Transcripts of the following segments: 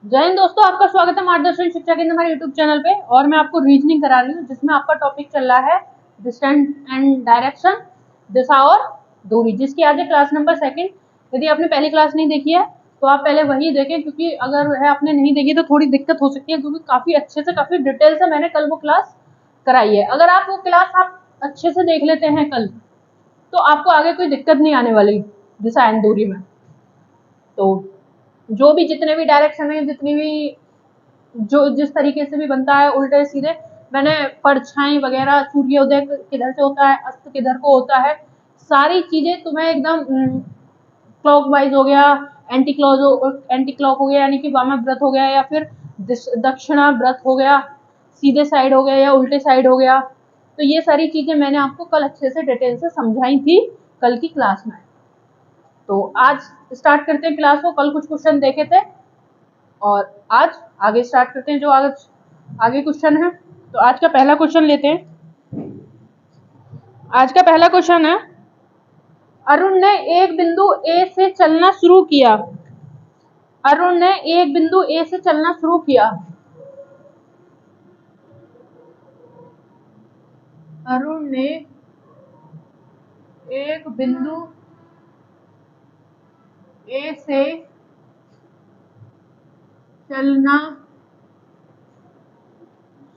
जय हिंद दोस्तों, आपका स्वागत है मार्गदर्शन शिक्षा केंद्र हमारे यूट्यूब चैनल पे। और मैं आपको रीजनिंग करा रही हूँ जिसमें आपका टॉपिक चल रहा है डिस्टेंस एंड डायरेक्शन, दिशा और दूरी, जिसकी आज है क्लास नंबर 2। यदि आपने पहली क्लास नहीं देखी है तो आप पहले वही देखें, क्योंकि अगर है आपने नहीं देखी तो थोड़ी दिक्कत हो सकती है, क्योंकि काफी अच्छे से काफी डिटेल से मैंने कल वो क्लास कराई है। अगर आप वो क्लास आप अच्छे से देख लेते हैं कल, तो आपको आगे कोई दिक्कत नहीं आने वाली दिशा एंड दूरी में। तो जो भी जितने भी डायरेक्शन है, जितनी भी जो जिस तरीके से भी बनता है उल्टे सीधे, मैंने परछाई वगैरह, सूर्योदय किधर से होता है, अस्त किधर को होता है, सारी चीजें तुम्हें एकदम क्लॉक वाइज हो गया, एंटी क्लॉक हो गया यानी कि वामाव्रत हो गया, या फिर दक्षिणाव्रत हो गया, सीधे साइड हो गया या उल्टे साइड हो गया। तो ये सारी चीजें मैंने आपको कल अच्छे से डिटेल से समझाई थी कल की क्लास में। तो आज स्टार्ट करते हैं क्लास को। कल कुछ क्वेश्चन देखे थे और आज आगे स्टार्ट करते हैं जो आगे क्वेश्चन है। तो आज का पहला क्वेश्चन लेते हैं। आज का पहला क्वेश्चन है, अरुण ने एक बिंदु ए से चलना शुरू किया। अरुण ने एक बिंदु ए से चलना शुरू किया। अरुण ने एक बिंदु ए से चलना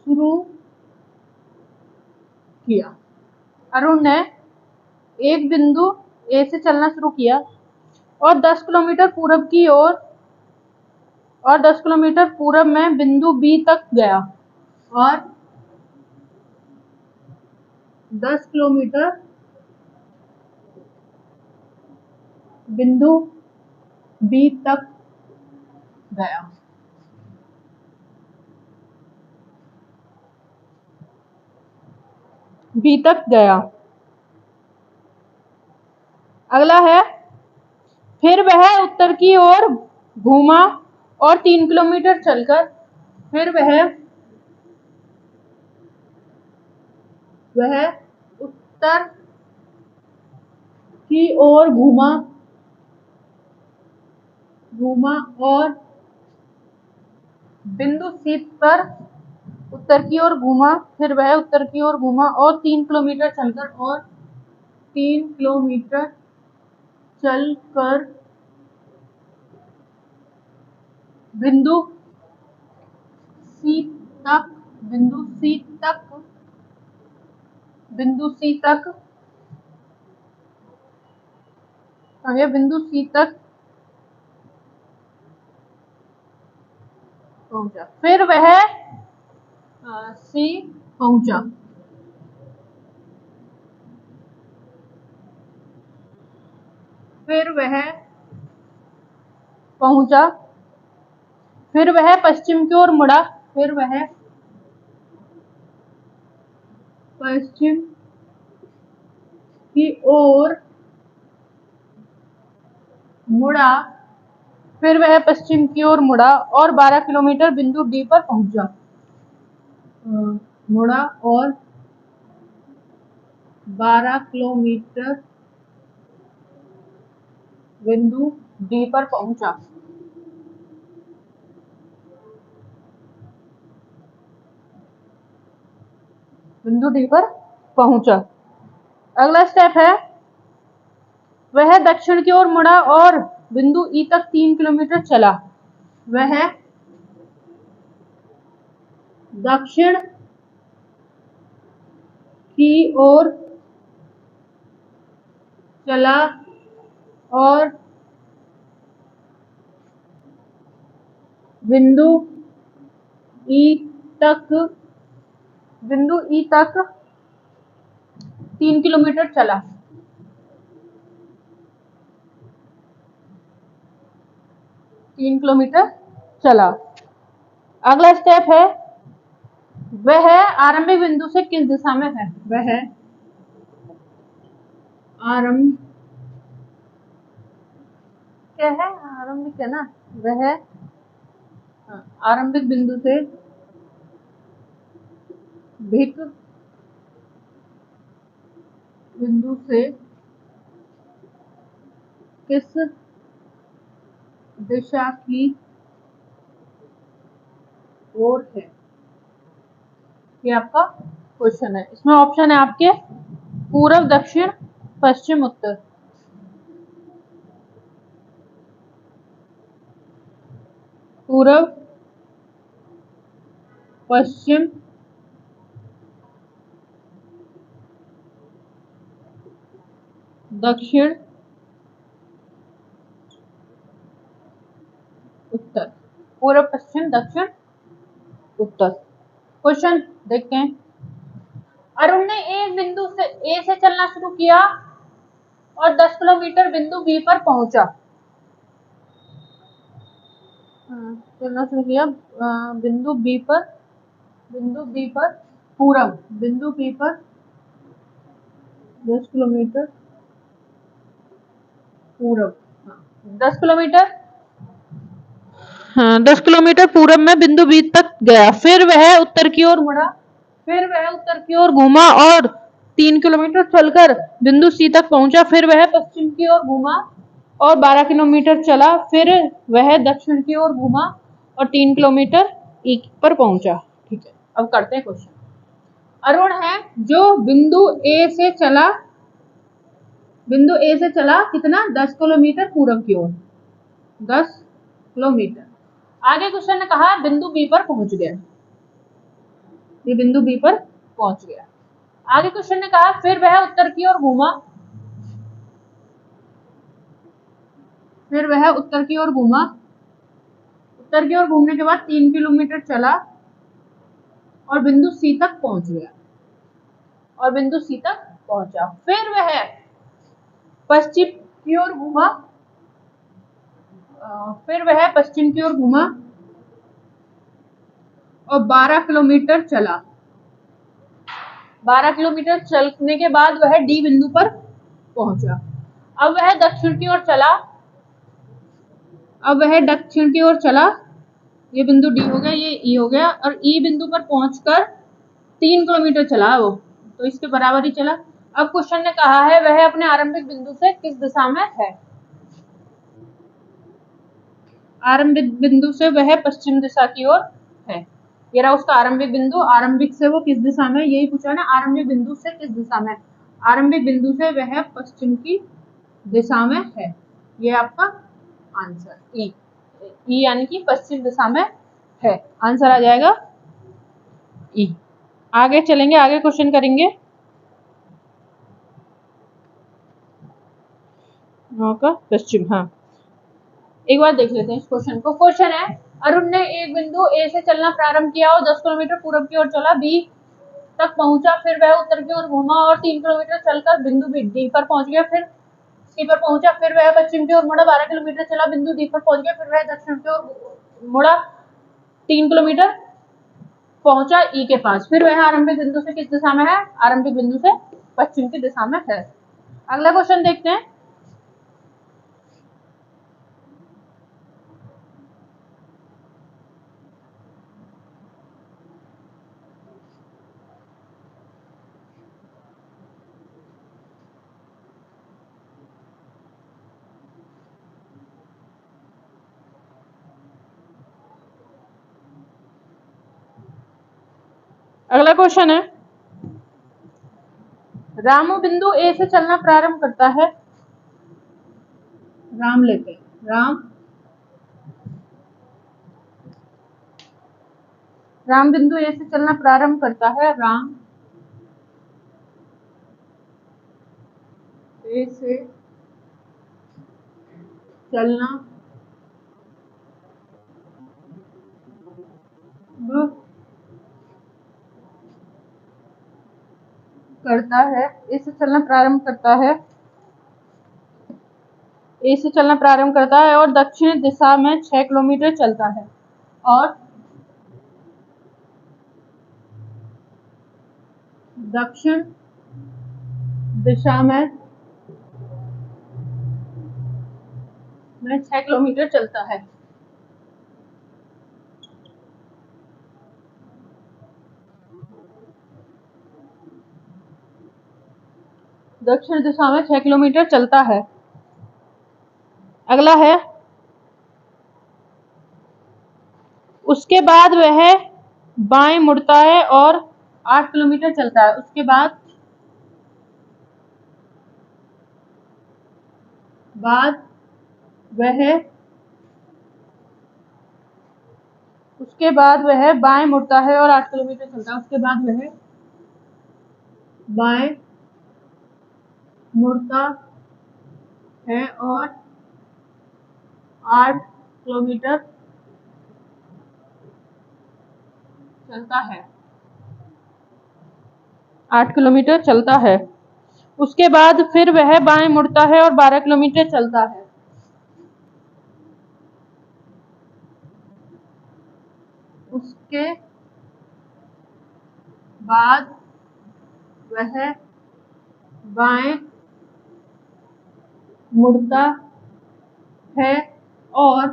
शुरू किया। अरुण ने एक बिंदु ए से चलना शुरू किया और 10 किलोमीटर पूरब की ओर और 10 किलोमीटर पूरब में बिंदु बी तक गया। और 10 किलोमीटर बिंदु बी तक गया। बी तक गया। अगला है, फिर वह उत्तर की ओर घूमा और 3 किलोमीटर चलकर फिर वह उत्तर की ओर घूमा और बिंदु सी पर उत्तर की ओर घूमा। फिर वह उत्तर की ओर घूमा और 3 किलोमीटर चलकर बिंदु सी तक बिंदु सी तक पहुंचा। फिर वह सी पहुंचा। फिर वह पहुंचा। फिर वह पश्चिम की ओर मुड़ा। फिर वह पश्चिम की ओर मुड़ा। फिर वह पश्चिम की ओर मुड़ा और 12 किलोमीटर बिंदु डी पर पहुंचा। मुड़ा और 12 किलोमीटर बिंदु डी पर पहुंचा। बिंदु डी पर पहुंचा। अगला स्टेप है, वह दक्षिण की ओर मुड़ा और बिंदु ई तक 3 किलोमीटर चला। वह दक्षिण की ओर चला और बिंदु ई तक 3 किलोमीटर चला। 3 किलोमीटर चला। अगला स्टेप है, वह आरंभिक बिंदु से किस दिशा में है। वह आरंभिक है ना। वह आरंभिक बिंदु से किस दिशा की ओर है। ये आपका क्वेश्चन है। इसमें ऑप्शन है आपके पूर्व, दक्षिण, पश्चिम, उत्तर। पूर्व, पश्चिम, दक्षिण, उत्तर। पूर्व, पश्चिम, दक्षिण, उत्तर। क्वेश्चन देखते हैं। अरुण ने एक बिंदु से ए से चलना शुरू किया और 10 किलोमीटर बिंदु बी पर पहुंचा। चलना शुरू किया बिंदु बी पर पूरब, बिंदु बी पर 10 किलोमीटर पूरब, 10 किलोमीटर, हाँ 10 किलोमीटर पूरब में बिंदु बी तक गया। फिर वह उत्तर की ओर मुड़ा, फिर वह उत्तर की ओर घूमा और 3 किलोमीटर चलकर बिंदु सी तक पहुंचा। फिर वह पश्चिम की ओर घूमा और 12 किलोमीटर चला। फिर वह दक्षिण की ओर घूमा और 3 किलोमीटर ई पर पहुंचा। ठीक है, अब करते हैं क्वेश्चन। अरुण है जो बिंदु ए से चला कितना, 10 किलोमीटर पूरब की ओर, 10 किलोमीटर। आगे क्वेश्चन ने कहा बिंदु बी पर पहुंच गया, ये बिंदु बी पर पहुंच गया। आगे क्वेश्चन ने कहा फिर वह उत्तर की ओर घूमा, फिर वह उत्तर की ओर घूमा, उत्तर की ओर घूमने के बाद 3 किलोमीटर चला और बिंदु सी तक पहुंच गया, और बिंदु सी तक पहुंचा। फिर वह पश्चिम की ओर घूमा, फिर वह पश्चिम की ओर घूमा और 12 किलोमीटर चला। 12 किलोमीटर चलने के बाद वह डी बिंदु पर पहुंचा। अब वह दक्षिण की ओर चला, अब वह दक्षिण की ओर चला, ये बिंदु डी हो गया, ये ई हो गया, और ई बिंदु पर पहुंचकर 3 किलोमीटर चला वो, तो इसके बराबर ही चला। अब क्वेश्चन ने कहा है वह अपने आरंभिक बिंदु से किस दिशा में है। आरंभिक बिंदु से वह पश्चिम दिशा की ओर है। ये रहा उसका आरंभिक बिंदु। आरंभिक से वो किस दिशा में, यही पूछा ना, आरंभिक बिंदु से किस दिशा में। आरंभिक बिंदु से वह पश्चिम की दिशा में है। ये आपका आंसर ई यानी कि पश्चिम दिशा में है। आंसर आ जाएगा ई। आगे चलेंगे, आगे क्वेश्चन करेंगे। पश्चिम, हाँ एक बार देख लेते हैं इस क्वेश्चन को। क्वेश्चन है अरुण ने एक बिंदु ए से चलना प्रारंभ किया और 10 किलोमीटर पूर्व की ओर चला, बी तक पहुंचा। फिर वह उत्तर की ओर घूमा और 3 किलोमीटर चलकर बिंदु डी पर पहुंच गया। फिर सी पर पहुंचा। फिर वह पश्चिम की ओर मुड़ा, 12 किलोमीटर चला, बिंदु डी पर पहुंच गया। फिर वह दक्षिण की ओर मुड़ा, 3 किलोमीटर पहुंचा ई के पास। फिर वह आरंभिक बिंदु से किस दिशा में है, आरंभिक बिंदु से पश्चिम की दिशा में है। अगला क्वेश्चन देखते हैं। अगला क्वेश्चन है रामू बिंदु ए से चलना प्रारंभ करता है। राम लेते हैं, राम बिंदु ए से चलना प्रारंभ करता है। राम ए से चलना करता है, इससे चलना प्रारंभ करता है, ए से चलना प्रारंभ करता है और दक्षिण दिशा में 6 किलोमीटर चलता है, और दक्षिण दिशा में 6 किलोमीटर चलता है। दक्षिण दिशा में 6 किलोमीटर चलता है। अगला है उसके बाद वह बाएं मुड़ता है और 8 किलोमीटर चलता है। उसके बाद वह बाएं मुड़ता है और 8 किलोमीटर चलता है। उसके बाद वह बाएं मुड़ता है और 8 किलोमीटर चलता है। 8 किलोमीटर चलता है। उसके बाद फिर वह बाएं मुड़ता है और 12 किलोमीटर चलता है। उसके बाद वह बाएं मुड़ता है और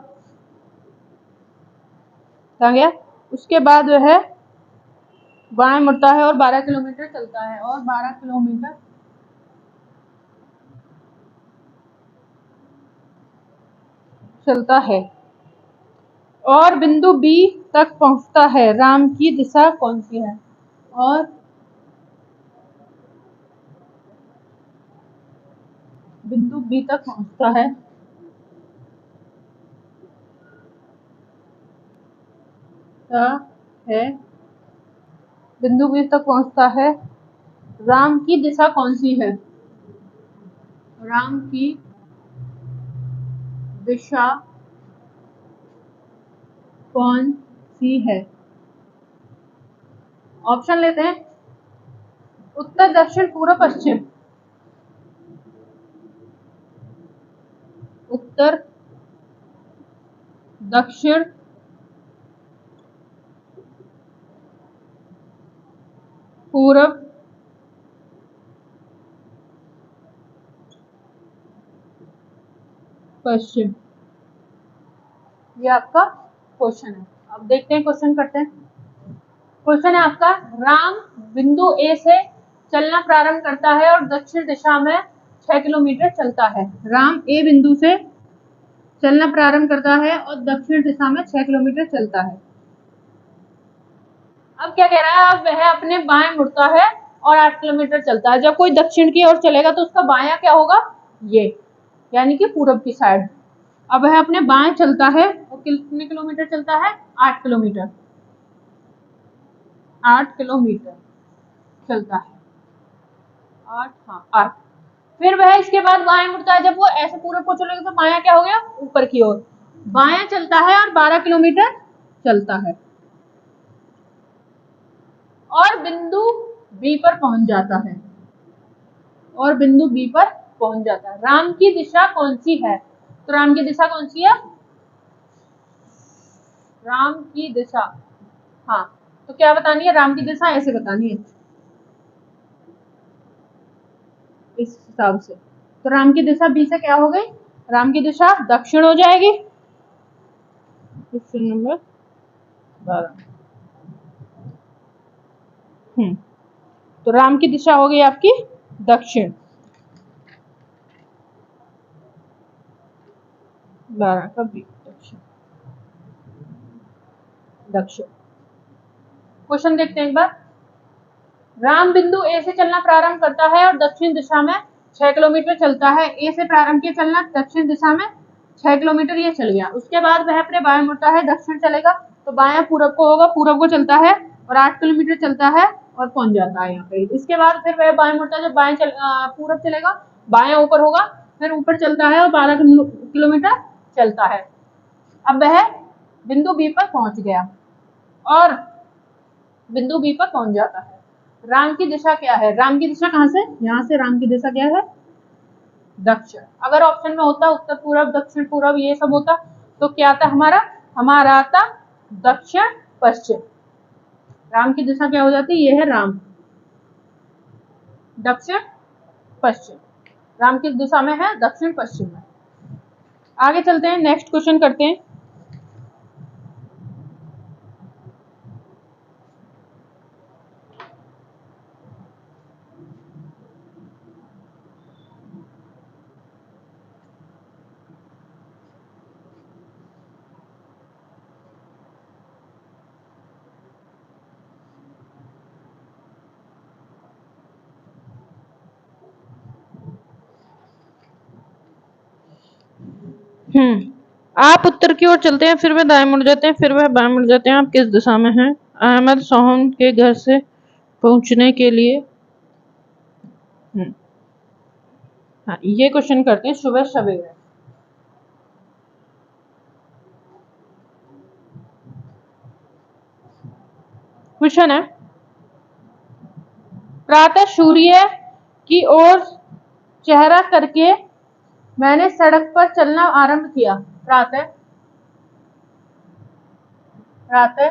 कहाँ गया? उसके बाद वह बाएं मुड़ता है और 12 किलोमीटर चलता है और 12 किलोमीटर चलता है और बिंदु बी तक पहुंचता है। राम की दिशा कौन सी है? और बिंदु बी तक पहुंचता है। बिंदु बी तक पहुंचता है। राम की दिशा कौन सी है? राम की दिशा कौन सी है? ऑप्शन लेते हैं। उत्तर, दक्षिण, पूर्व, पश्चिम। उत्तर, दक्षिण, पूर्व, पश्चिम। ये आपका क्वेश्चन है। अब देखते हैं, क्वेश्चन करते हैं। क्वेश्चन है आपका, राम बिंदु ए से चलना प्रारंभ करता है और दक्षिण दिशा में 6 किलोमीटर चलता है। राम ए बिंदु से चलना प्रारंभ करता है और दक्षिण दिशा में 6 किलोमीटर चलता है। अब क्या कह रहा है? अब वह अपने बाएं मुड़ता है और 8 किलोमीटर चलता है। जब कोई दक्षिण की ओर चलेगा तो उसका बायां क्या होगा? ये, यानी कि पूरब की साइड। अब वह अपने बाएं चलता है और कितने किलोमीटर चलता है? 8 किलोमीटर। 8 किलोमीटर चलता है। 8, हाँ 8। फिर वह इसके बाद बाएं मुड़ता है। जब वो ऐसे पूरब को चलेगा तो बायां क्या हो गया? ऊपर की ओर। बायां चलता है और 12 किलोमीटर चलता है और बिंदु बी पर पहुंच जाता है। राम की दिशा कौन सी है? तो राम की दिशा कौन सी है? राम की दिशा, हाँ, तो क्या बतानी है? राम की दिशा ऐसे बतानी है, इस हिसाब से। तो राम की दिशा बी से क्या हो गई? राम की दिशा दक्षिण हो जाएगी। Question number 12। तो राम की दिशा हो गई आपकी दक्षिण। 12 का बी, दक्षिण। क्वेश्चन देखते हैं एक बार। राम बिंदु ए से चलना प्रारंभ करता है और दक्षिण दिशा में 6 किलोमीटर चलता है। ए से प्रारंभ किया चलना, दक्षिण दिशा में 6 किलोमीटर ये चल गया। उसके बाद वह अपने बाएं मुड़ता है, दक्षिण चलेगा तो बायां पूरब को होगा, पूरब को चलता है और 8 किलोमीटर चलता है और पहुंच जाता है यहाँ पे। इसके बाद फिर वह बाएं मुड़ता है, जब पूरब चलेगा, बायां ऊपर होगा, फिर ऊपर चलता है और 12 किलोमीटर चलता है। अब वह बिंदु बी पर पहुंच गया और बिंदु बी पर पहुंच जाता है। राम की दिशा क्या है? राम की दिशा कहां से? यहां से राम की दिशा क्या है? दक्षिण। अगर ऑप्शन में होता उत्तर पूर्व, दक्षिण पूर्व, ये सब होता तो क्या आता हमारा आता दक्षिण पश्चिम। राम की दिशा क्या हो जाती? ये है राम, दक्षिण पश्चिम। राम किस दिशा में है? दक्षिण पश्चिम में। आगे चलते हैं, नेक्स्ट क्वेश्चन करते हैं। आप उत्तर की ओर चलते हैं, फिर वह दाएं मुड़ जाते हैं, फिर वह बाएं मुड़ जाते हैं। आप किस दिशा में हैं? अहमद सोहन के घर से पहुंचने के लिए हाँ, ये क्वेश्चन करते हैं सुबह सवेरे। क्वेश्चन है, प्रातः सूर्य की ओर चेहरा करके मैंने सड़क पर चलना आरंभ किया। प्रातः प्रातः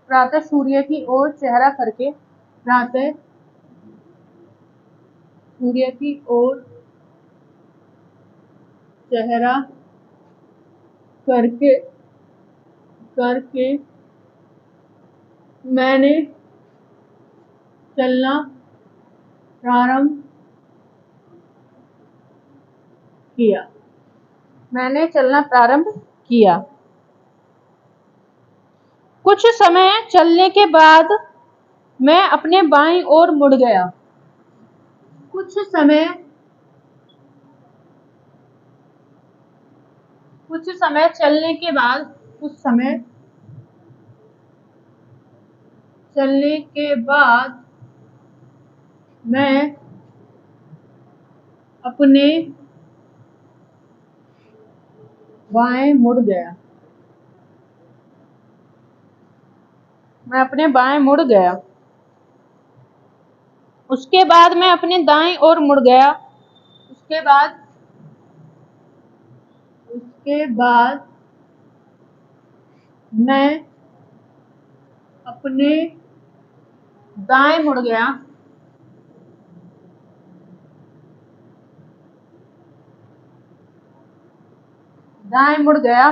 प्रातः सूर्य की ओर चेहरा करके, प्रातः सूर्य की ओर चेहरा करके करके मैंने चलना प्रारंभ किया। मैंने चलना प्रारंभ किया। कुछ समय चलने के बाद मैं अपने बाईं ओर मुड़ गया। कुछ समय चलने के बाद कुछ समय चलने के बाद मैं अपने बाएं मुड़ गया। मैं अपने बाएं मुड़ गया। उसके बाद मैं अपने दाएं ओर मुड़ गया। उसके बाद मैं अपने दाएं मुड़ गया। दाएं मुड़ गया।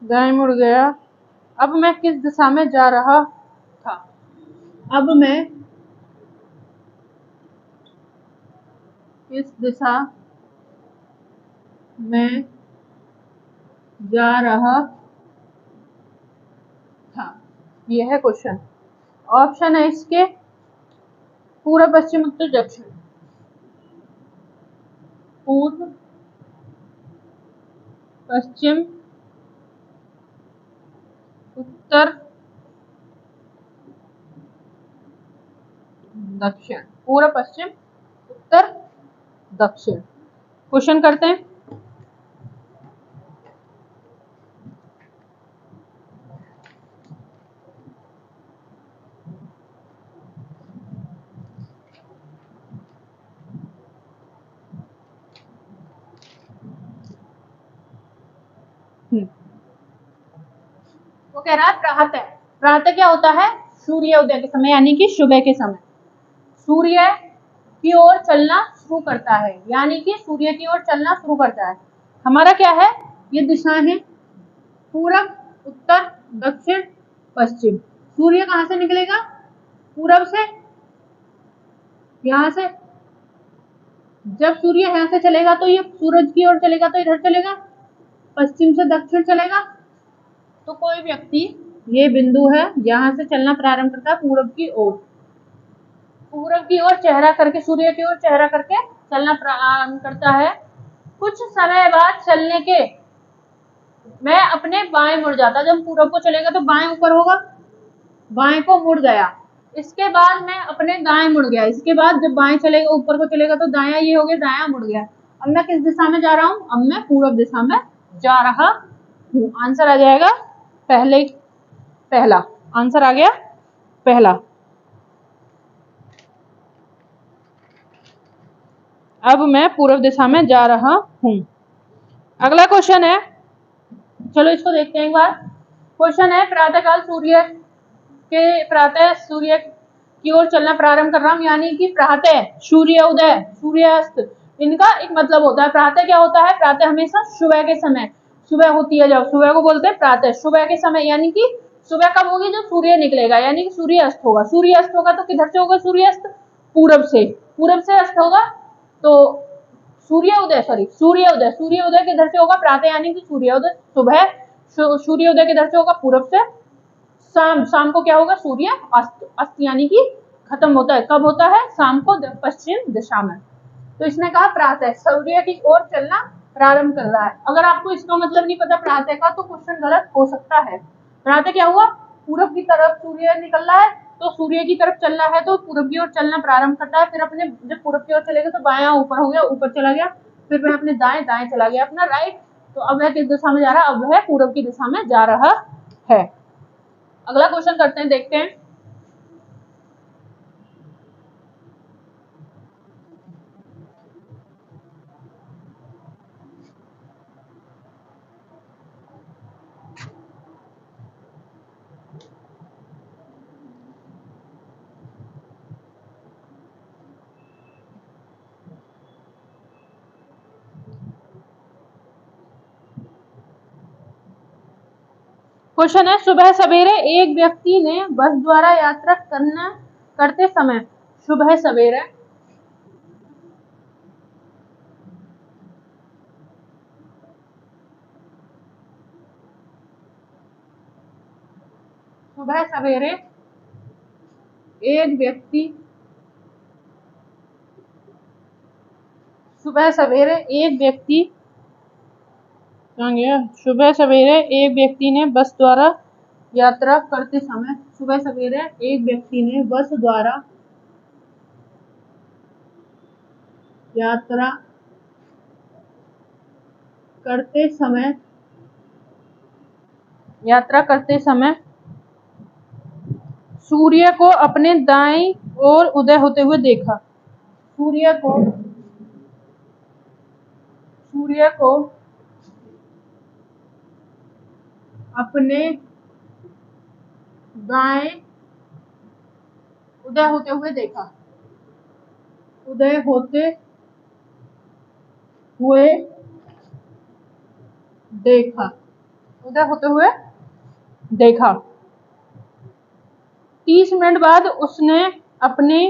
दाएं मुड़ गया। अब मैं किस दिशा में जा रहा था? अब मैं किस दिशा में जा रहा था? यह है क्वेश्चन। ऑप्शन है इसके पूर्व, पश्चिम, उत्तर, दक्षिण। पूर्व, पश्चिम, उत्तर, दक्षिण। पूर्व, पश्चिम, उत्तर, दक्षिण। क्वेश्चन करते हैं। वो कह रहा है प्रातः। प्रातः क्या होता है? सूर्योदय के समय, यानी कि सुबह के समय सूर्य की ओर चलना शुरू करता है, यानी कि सूर्य की ओर चलना शुरू करता है। हमारा क्या है? ये दिशा है पूरब, उत्तर, दक्षिण, पश्चिम। सूर्य कहाँ से निकलेगा? पूरब से। यहाँ से जब सूर्य यहाँ से चलेगा तो ये सूरज की ओर चलेगा, तो इधर चलेगा। पश्चिम से दक्षिण चलेगा। तो कोई व्यक्ति, ये बिंदु है, यहाँ से चलना प्रारंभ करता है पूरब की ओर। पूरब की ओर चेहरा करके, सूर्य की ओर चेहरा करके चलना प्रारंभ करता है। कुछ समय बाद चलने के मैं अपने बाएं मुड़ जाता। जब पूरब को चलेगा तो बाएं ऊपर होगा, बाएं को मुड़ गया। इसके बाद मैं अपने दाएं मुड़ गया। इसके बाद जब बाएं चलेगा, ऊपर को चलेगा तो दायां, ये हो गया दायां मुड़ गया। अब मैं किस दिशा में जा रहा हूँ? अब मैं पूरब दिशा में जा रहा हूँ। आंसर आ जाएगा पहला। आंसर आ गया पहला। अब मैं पूर्व दिशा में जा रहा हूँ। अगला क्वेश्चन है, चलो इसको देखते हैं एक बार। क्वेश्चन है, प्रातःकाल प्रातः सूर्य की ओर चलना प्रारंभ कर रहा हूँ, यानी कि प्रातः सूर्योदय, सूर्यास्त, इनका एक मतलब होता है। प्रातः क्या होता है? प्रातः हमेशा सुबह के समय, सुबह होती है जब, सुबह को बोलते हैं प्रातः। सुबह के समय, यानी कि सुबह कब होगी? जब सूर्य निकलेगा, यानी कि सूर्यास्त होगा। सूर्यास्त होगा तो किधर से होगा सूर्यास्त? पूरब से। पूरब से अस्त होगा तो सूर्योदय सूर्योदय किधर से होगा? प्रातः, यानी कि सूर्योदय सुबह। सूर्योदय किधर से होगा? पूरब से। शाम को क्या होगा? सूर्य अस्त। अस्त यानी कि खत्म होता है। कब होता है? शाम को, पश्चिम दिशा में। तो इसने कहा प्रातः सूर्य की ओर चलना प्रारंभ कर रहा है। अगर आपको इसका मतलब नहीं पता प्रातः का तो क्वेश्चन गलत हो सकता है। प्रातः क्या हुआ, पूरब की तरफ सूर्य निकल रहा है, तो सूर्य की तरफ चलना है तो पूरब की ओर चलना प्रारंभ करता है। फिर अपने जब पूरब की ओर चलेगा तो बायां ऊपर हो गया, ऊपर चला गया, फिर वह अपने दाएं, दाएं चला गया अपना राइट। तो अब वह किस दिशा में जा रहा है, अब वह पूरब की दिशा में जा रहा है। अगला क्वेश्चन करते हैं, देखते हैं। क्वेश्चन है, सुबह सवेरे एक व्यक्ति ने बस द्वारा यात्रा करते समय, सुबह सवेरे सुबह सवेरे एक व्यक्ति सुबह सवेरे एक व्यक्ति ने बस द्वारा यात्रा करते समय, सुबह सवेरे एक व्यक्ति ने बस द्वारा यात्रा करते समय सूर्य को अपने दाईं ओर उदय होते हुए देखा। सूर्य को अपने दाएं उदय होते हुए देखा। उदय होते हुए देखा। 30 मिनट बाद उसने अपने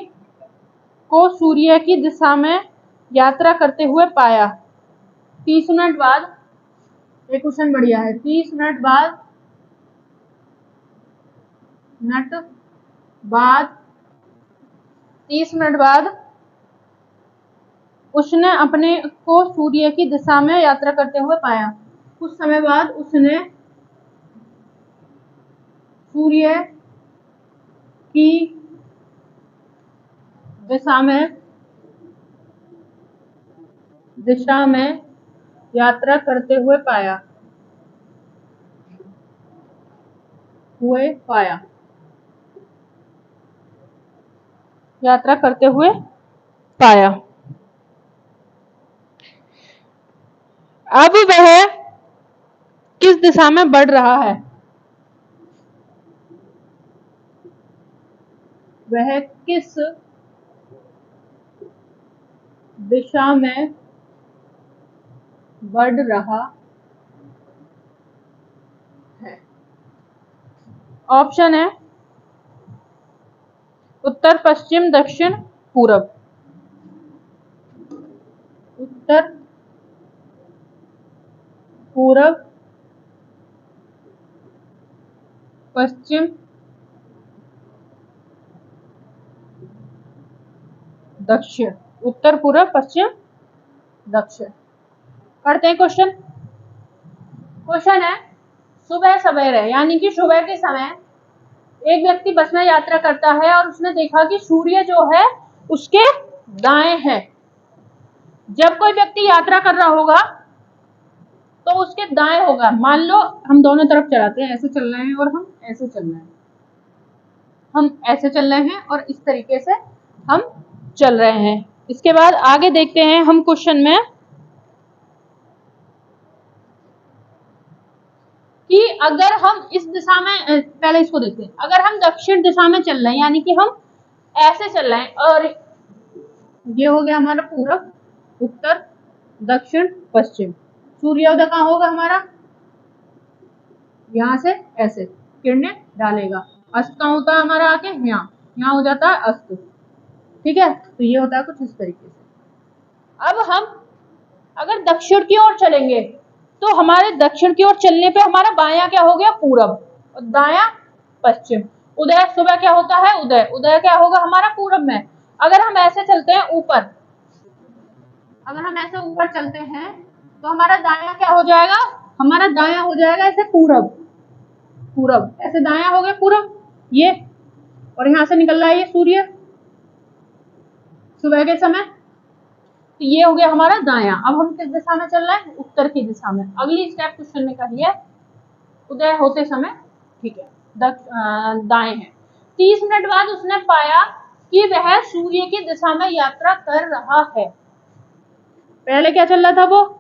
को सूर्य की दिशा में यात्रा करते हुए पाया। 30 मिनट बाद, ये क्वेश्चन बढ़िया है। 30 मिनट बाद उसने अपने को सूर्य की दिशा में यात्रा करते हुए पाया। कुछ समय बाद उसने सूर्य की दिशा में यात्रा करते हुए पाया। यात्रा करते हुए पाया। अब वह किस दिशा में बढ़ रहा है? वह किस दिशा में बढ़ रहा है? ऑप्शन है उत्तर, पश्चिम, दक्षिण, पूरब। उत्तर, पूरब, पश्चिम, दक्षिण। उत्तर, पूरब, पश्चिम, दक्षिण। करते हैं क्वेश्चन। क्वेश्चन है, सुबह सवेरे यानी कि सुबह के समय एक व्यक्ति बस में यात्रा करता है और उसने देखा कि सूर्य जो है उसके दाएं है। जब कोई व्यक्ति यात्रा कर रहा होगा तो उसके दाएं होगा। मान लो हम दोनों तरफ चलाते हैं, ऐसे चल रहे हैं और हम ऐसे चल रहे हैं, हम ऐसे चल रहे हैं और इस तरीके से हम चल रहे हैं। इसके बाद आगे देखते हैं हम क्वेश्चन में कि अगर हम इस दिशा में, पहले इसको देखते हैं, अगर हम दक्षिण दिशा में चल रहे हैं यानी कि हम ऐसे चल रहे हैं और ये हो गया हमारा पूरब, उत्तर, दक्षिण, पश्चिम। सूर्योदय कहाँ होगा हमारा? यहाँ से ऐसे किरणें डालेगा। अस्त कहाँ होता है हमारा? आके यहाँ हो जाता है अस्त। ठीक है, तो ये होता है कुछ इस तरीके से। अब हम अगर दक्षिण की ओर चलेंगे तो हमारे दक्षिण की ओर चलने पे हमारा बायां क्या हो गया? पूरब, और दायां पश्चिम। उदय सुबह क्या होता है? उदय क्या होगा हमारा? पूरब में। अगर हम ऐसे चलते हैं ऊपर, अगर हम ऐसे ऊपर चलते हैं तो हमारा दायां क्या हो जाएगा, हमारा दायां हो जाएगा ऐसे पूरब, पूरब ऐसे दायां हो गया पूरब ये, और यहां से निकल रहा है ये सूर्य सुबह के समय, तो ये हो गया हमारा दायां। अब हम किस दिशा में चल रहे हैं, उत्तर की दिशा में। अगली स्टेप क्वेश्चन ने कही है उदय होते समय, ठीक है, दाएं है। 30 मिनट बाद उसने पाया कि वह सूर्य की दिशा में यात्रा कर रहा है। पहले क्या चल रहा था, वो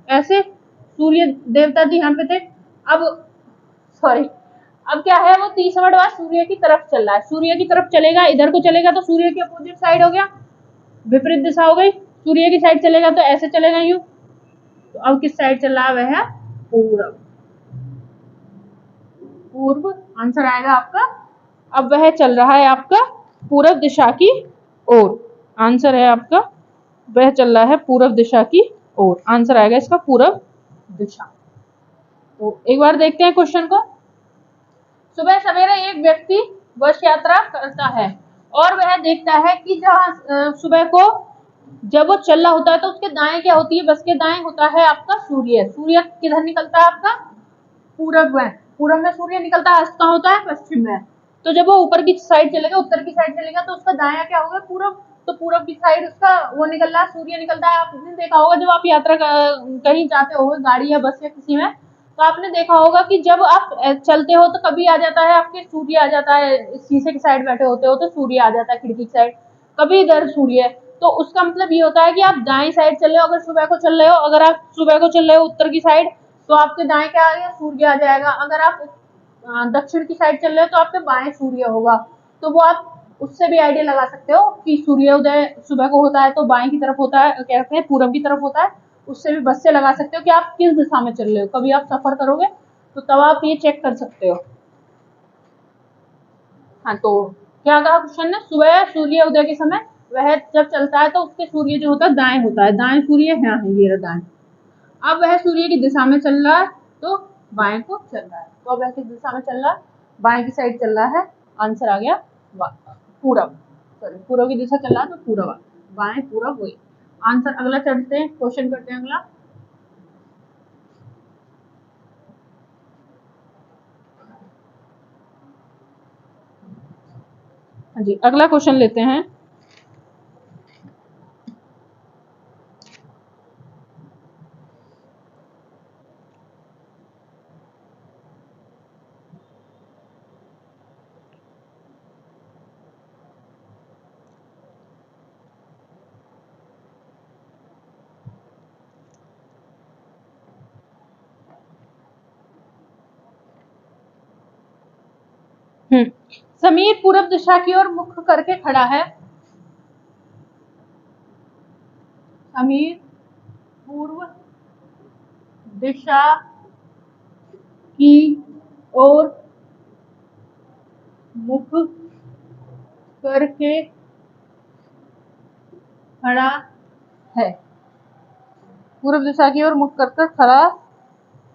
ऐसे सूर्य देवता जी यहाँ पे थे, अब सॉरी अब क्या है, वो 30 मिनट बाद सूर्य की तरफ चल रहा है। सूर्य की तरफ चलेगा, इधर को चलेगा तो सूर्य की अपोजिट साइड हो गया, विपरीत दिशा हो गई। सूर्य की साइड चलेगा तो ऐसे चलेगा यूं, तो अब किस साइड चल रहा है, वह है पूर्व, पूर्व आंसर आएगा आपका। अब वह चल रहा है आपका पूर्व दिशा की ओर, आंसर है आपका वह चल रहा है पूर्व दिशा की ओर, आंसर आएगा इसका पूर्व दिशा। तो एक बार देखते हैं क्वेश्चन को। सुबह सवेरे एक व्यक्ति बस यात्रा करता है और वह देखता है कि जहां सुबह को जब वो चल रहा होता है तो उसके दाएं क्या होती है, बस के दाएं होता है आपका सूर्य। सूर्य किधर निकलता है आपका, पूरब में, पूरब में सूर्य निकलता है, अस्त कहाँ होता है, पश्चिम में। तो जब वो ऊपर की साइड चलेगा, उत्तर की साइड चलेगा, तो उसका दायां क्या होगा, पूरब। तो पूरब की साइड उसका वो निकल रहा है, सूर्य निकलता है। आपने देखा होगा जब आप यात्रा कहीं जाते हो गाड़ी या बस या किसी में, तो आपने देखा होगा कि जब आप चलते हो तो कभी आ जाता है आपके सूर्य आ जाता है, शीशे की साइड बैठे होते हो तो सूर्य आ जाता है खिड़की की साइड, कभी इधर सूर्य। तो उसका मतलब ये होता है कि आप दाएं साइड चल रहे हो, अगर सुबह को चल रहे हो, अगर आप सुबह को चल रहे हो उत्तर की साइड, तो आपके दाएं क्या आ गया, सूर्य आ जाएगा। अगर आप दक्षिण की साइड चल रहे हो तो आपके बाएं सूर्य होगा। तो वो आप उससे भी आइडिया लगा सकते हो कि सूर्योदय सुबह को होता है तो बाएं की तरफ होता है, कहते हैं पूरब की तरफ होता है। उससे भी बस से लगा सकते हो कि आप किस दिशा में चल रहे हो। कभी आप सफर करोगे तो तब आप ये चेक कर सकते हो। हाँ, तो क्या कहा क्वेश्चन ने, सुबह सूर्य उदय के समय वह जब चलता है तो उसके सूर्य जो होता है दाएं होता है, दाएं सूर्य यहाँ है, ये रहा दाएं। अब वह सूर्य की दिशा में चल रहा है तो बाएं को चल रहा है, तो अब वह किस दिशा में चल रहा है, बाएं की साइड चल रहा है। आंसर आ गया पूरब, सॉरी पूरब की दिशा चल रहा है तो पूरब, बाएं पूरब वही आंसर। अगला चलते हैं, क्वेश्चन करते हैं अगला। हाँ जी, अगला क्वेश्चन लेते हैं। समीर पूरब दिशा की ओर मुख करके खड़ा है। समीर पूर्व दिशा की ओर मुख करके खड़ा है, पूर्व दिशा की ओर मुख कर खड़ा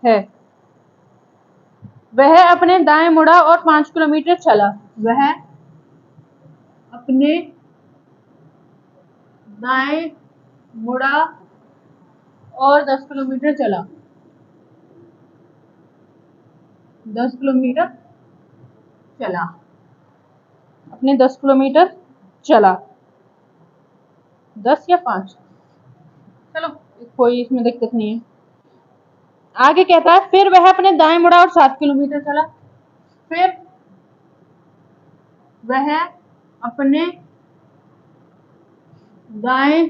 है। वह अपने दाएं मुड़ा और 5 किलोमीटर चला। वह अपने दाएं मुड़ा और 10 किलोमीटर चला, 10 किलोमीटर चला, अपने 10 किलोमीटर चला, 10 या 5, चलो कोई इसमें दिक्कत नहीं है। आगे कहता है फिर वह अपने दाएं मुड़ा और 7 किलोमीटर चला। फिर वह अपने दाएं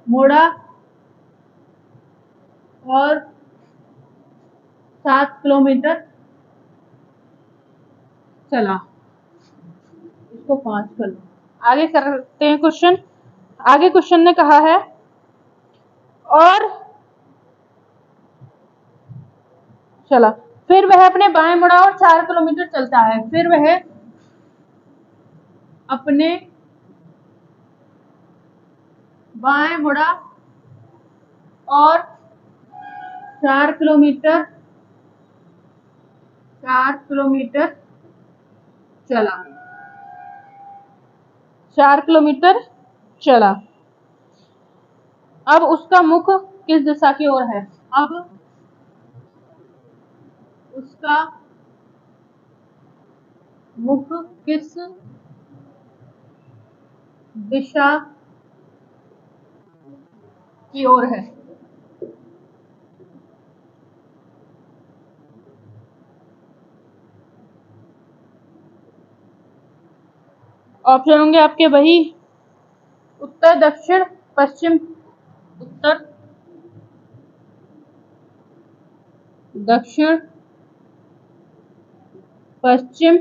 मुड़ा और 7 किलोमीटर चला, इसको 5 कर लो। आगे करते हैं क्वेश्चन। आगे क्वेश्चन ने कहा है और चला, फिर वह अपने बाएं मुड़ा और 4 किलोमीटर चलता है। फिर वह अपने बाएं मुड़ा और 4 किलोमीटर, 4 किलोमीटर चला, 4 किलोमीटर चला। अब उसका मुख किस दिशा की ओर है? अब उसका मुख किस दिशा की ओर है? ऑप्शन होंगे आपके वही, उत्तर, दक्षिण, पश्चिम। उत्तर, दक्षिण, पश्चिम।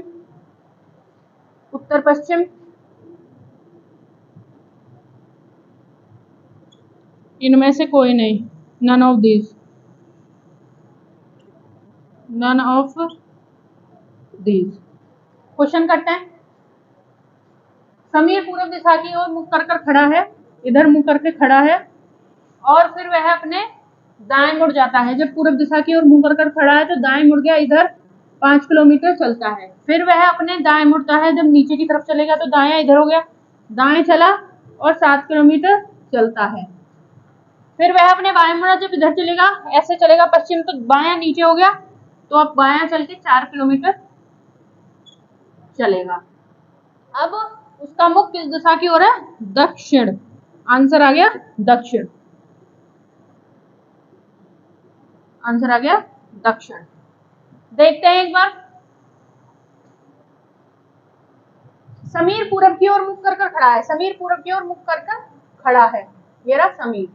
उत्तर पश्चिम। इनमें से कोई नहीं, none of these, none of these. Question करते हैं। समीर पूर्व दिशा की ओर मुख कर खड़ा है, इधर मुख करके खड़ा है, और फिर वह अपने दाएं मुड़ जाता है। जब पूर्व दिशा की ओर मुंह कर खड़ा है तो दाएं मुड़ गया, इधर 5 किलोमीटर चलता है। फिर वह अपने दाएं मुड़ता है, जब नीचे की तरफ चलेगा तो दायां इधर हो गया, दाएं चला और 7 किलोमीटर चलता है। फिर वह अपने बाएं मुड़ा, जब इधर चलेगा, ऐसे चलेगा पश्चिम, तो बायां नीचे हो गया, तो अब बायां चल के 4 किलोमीटर चलेगा। अब उसका मुख किस दिशा की ओर है? दक्षिण। आंसर आ गया दक्षिण। आंसर आ गया दक्षिण। देखते हैं एक बार। समीर पूरब की ओर मुख कर खड़ा है, समीर पूरब की ओर मुख कर खड़ा है, ये रहा समीर।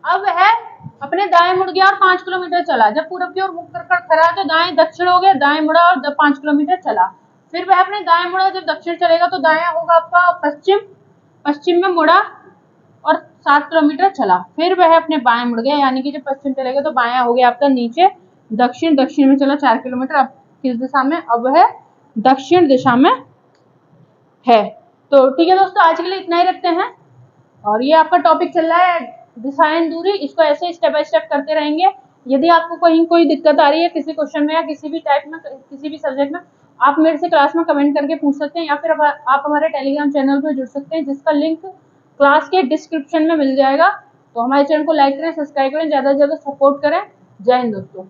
अब वह अपने दाएं मुड़ गया और 5 किलोमीटर चला। जब पूरब की ओर मुख कर खड़ा है तो दाएं दक्षिण हो गया, दाएं मुड़ा और 5 किलोमीटर चला। फिर वह अपने दाएं मुड़ा, जब दक्षिण चलेगा तो दायां होगा आपका पश्चिम, पश्चिम में मुड़ा और 7 किलोमीटर चला। फिर वह अपने बाएं मुड़ गया, यानी कि जब पश्चिम चलेगा तो बायां हो गया आपका नीचे, दक्षिण, दक्षिण में चला 4 किलोमीटर। अब किस दिशा में? अब वह दक्षिण दिशा में है। तो ठीक है दोस्तों, आज के लिए इतना ही रखते हैं। और ये आपका टॉपिक चल रहा है दिशाएं दूरी, इसको ऐसे स्टेप बाय स्टेप करते रहेंगे। यदि आपको कहीं कोई दिक्कत आ रही है किसी क्वेश्चन में या किसी भी टाइप में, किसी भी सब्जेक्ट में, आप मेरे से क्लास में कमेंट करके पूछ सकते हैं, या फिर आप हमारे टेलीग्राम चैनल पर जुड़ सकते हैं, जिसका लिंक क्लास के डिस्क्रिप्शन में मिल जाएगा। तो हमारे चैनल को लाइक करें, सब्सक्राइब करें, ज्यादा से ज्यादा सपोर्ट करें। जय हिंद दोस्तों।